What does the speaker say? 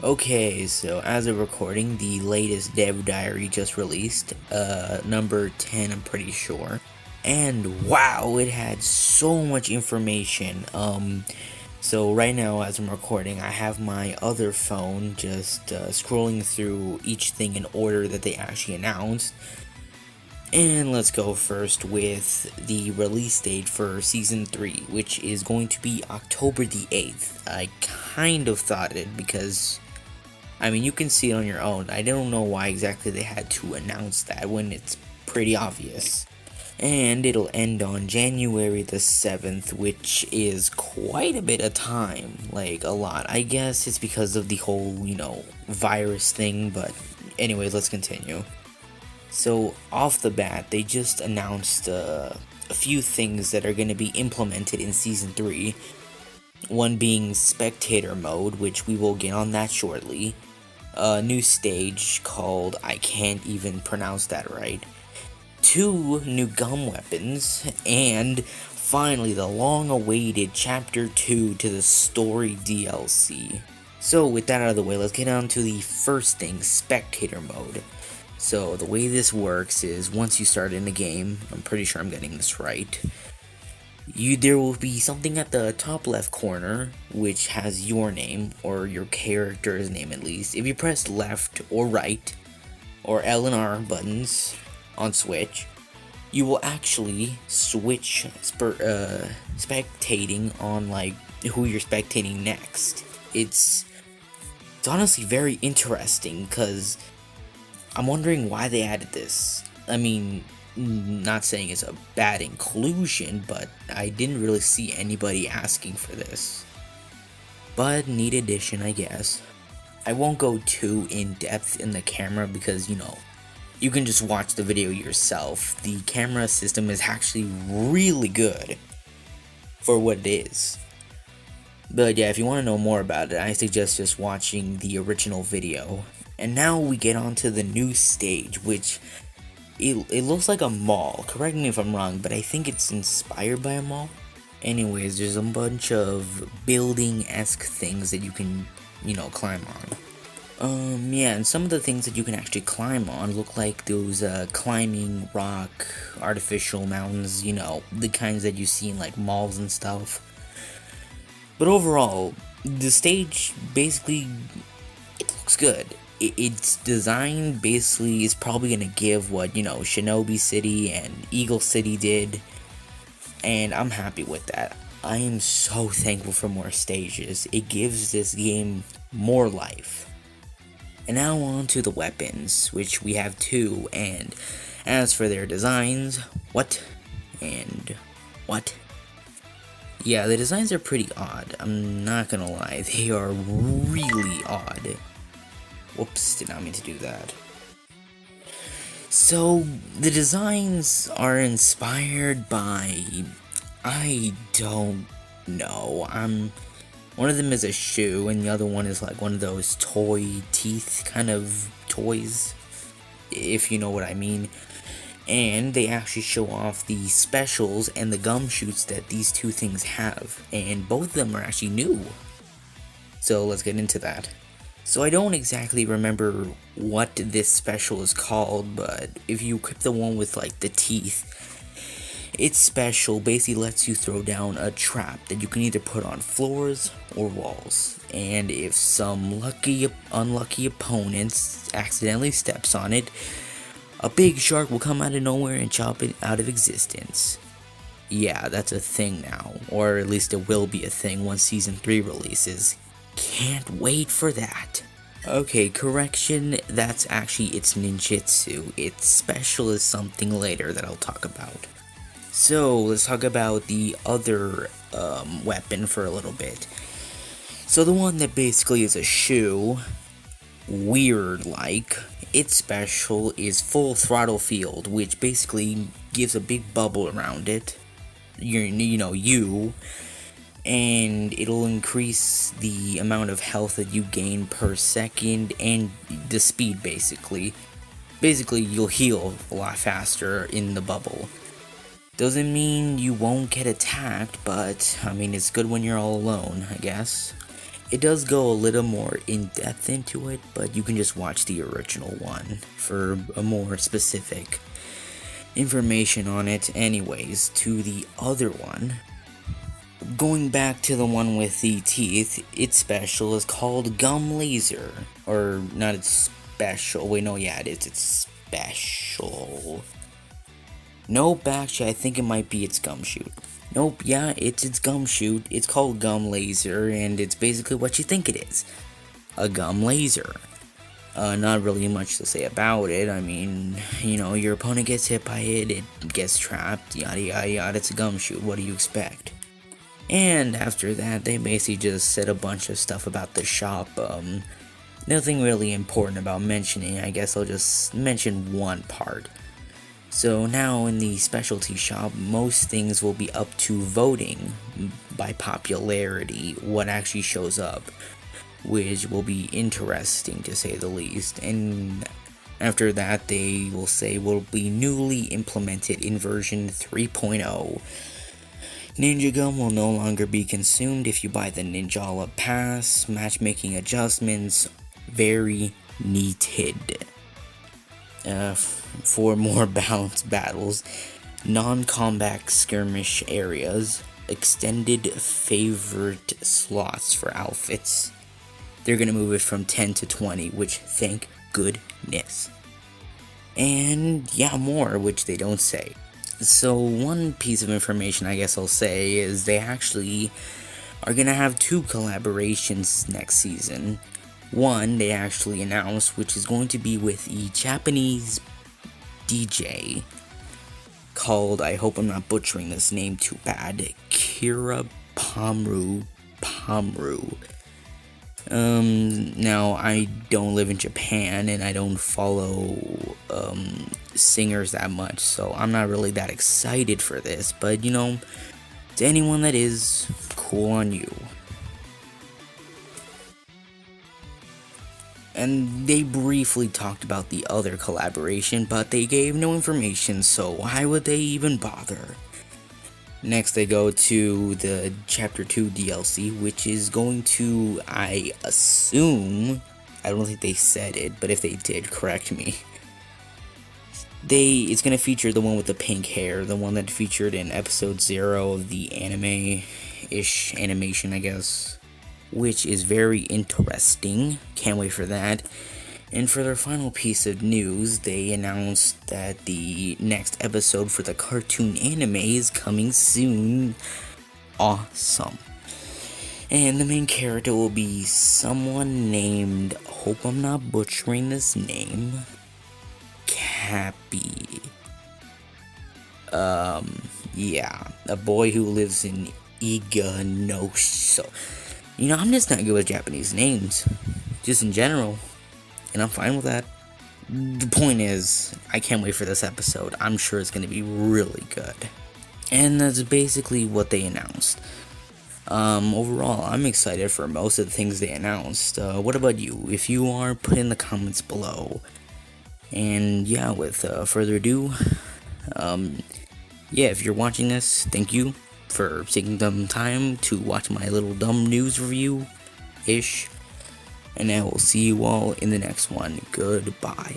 Okay, so as of recording, the latest dev diary just released, number 10, I'm pretty sure. And wow, it had so much information. So right now, as I'm recording, I have my other phone just scrolling through each thing in order that they actually announced. And let's go first with the release date for Season 3, which is going to be October the 8th. I kind of thought it because, I mean, you can see it on your own. I don't know why exactly they had to announce that when it's pretty obvious. And it'll end on January the 7th, which is quite a bit of time. Like, a lot. I guess it's because of the whole, virus thing, but anyway, let's continue. So, off the bat, they just announced a few things that are going to be implemented in Season 3. One being Spectator Mode, which we will get on that shortly. A new stage called, I can't even pronounce that right. 2 new gun weapons, and finally the long-awaited Chapter 2 to the story DLC. So with that out of the way, let's get on to the first thing, Spectator Mode. So the way this works is once you start in the game, I'm pretty sure I'm getting this right, there will be something at the top left corner which has your name, or your character's name at least. If you press left or right, or L and R buttons on Switch, you will actually switch spectating on like who you're spectating next. It's honestly very interesting because I'm wondering why they added this. I mean, not saying it's a bad inclusion, but I didn't really see anybody asking for this. But neat addition, I guess. I won't go too in depth in the camera because, you can just watch the video yourself. The camera system is actually really good for what it is. But yeah, if you want to know more about it, I suggest just watching the original video. And now we get on to the new stage, which it looks like a mall. Correct me if I'm wrong, but I think it's inspired by a mall. Anyways, there's a bunch of building-esque things that you can, climb on. Yeah, and some of the things that you can actually climb on look like those, climbing rock, artificial mountains, the kinds that you see in, like, malls and stuff. But overall, the stage basically, it looks good. Its design basically is probably gonna give what, Shinobi City and Eagle City did, and I'm happy with that. I am so thankful for more stages. It gives this game more life. And now on to the weapons, which we have 2, and as for their designs, what? Yeah, the designs are pretty odd, I'm not gonna lie, they are really odd. Whoops, did not mean to do that. So, the designs are inspired by, I don't know, one of them is a shoe, and the other one is like one of those toy teeth kind of toys, if you know what I mean. And they actually show off the specials and the gumshoots that these 2 things have, and both of them are actually new. So let's get into that. So I don't exactly remember what this special is called, but if you equip the one with like the teeth, its special basically lets you throw down a trap that you can either put on floors or walls. And if some unlucky opponents accidentally steps on it, a big shark will come out of nowhere and chop it out of existence. Yeah, that's a thing now, or at least it will be a thing once Season 3 releases. Can't wait for that. Okay, correction, that's actually its ninjutsu. Its special is something later that I'll talk about. So, let's talk about the other weapon for a little bit. So the one that basically is a shoe, weird-like, its special is Full Throttle Field, which basically gives a big bubble around it. And it'll increase the amount of health that you gain per second and the speed basically. Basically, you'll heal a lot faster in the bubble. Doesn't mean you won't get attacked, but I mean, it's good when you're all alone, I guess. It does go a little more in depth into it, but you can just watch the original one for a more specific information on it. Anyways, to the other one, going back to the one with the teeth, its special is called Gum Laser, or not its special, wait no, yeah it is its special. Nope, actually I think it might be its gumshoe. Nope, yeah, it's its gumshoe. It's called Gum Laser, and it's basically what you think it is. A gum laser. Not really much to say about it. I mean, you know, your opponent gets hit by it, it gets trapped, yada yada yada, it's a gumshoe, what do you expect? And after that, they basically just said a bunch of stuff about the shop. Nothing really important about mentioning. I guess I'll just mention one part. So now in the specialty shop, most things will be up to voting by popularity, what actually shows up, which will be interesting to say the least. And after that, they will say will be newly implemented in version 3.0. Ninja Gum will no longer be consumed if you buy the Ninjala pass. Matchmaking adjustments very needed. For more balanced battles, non-combat skirmish areas, extended favorite slots for outfits. They're gonna move it from 10 to 20, which thank goodness. And yeah, more, which they don't say. So one piece of information I guess I'll say is they actually are gonna have 2 collaborations next season. One they actually announced, which is going to be with a Japanese DJ called, I hope I'm not butchering this name too bad, Kira Pamru. Now I don't live in Japan and I don't follow singers that much, so I'm not really that excited for this, but you know, to anyone that is, cool on you. And they briefly talked about the other collaboration, but they gave no information, so why would they even bother? Next they go to the Chapter 2 DLC, which is going to, I assume, I don't think they said it, but if they did, correct me. It's going to feature the one with the pink hair, the one that featured in episode 0 of the anime-ish animation, I guess. Which is very interesting. Can't wait for that. And for their final piece of news, they announced that the next episode for the cartoon anime is coming soon. Awesome. And the main character will be someone named, hope I'm not butchering this name, Cappy. Yeah, a boy who lives in Iganoso. You know, I'm just not good with Japanese names, just in general, and I'm fine with that. The point is, I can't wait for this episode. I'm sure it's going to be really good. And that's basically what they announced. Overall, I'm excited for most of the things they announced. What about you? If you are, put in the comments below. And yeah, with further ado, yeah, if you're watching this, thank you for taking some time to watch my little dumb news review-ish. And I will see you all in the next one. Goodbye.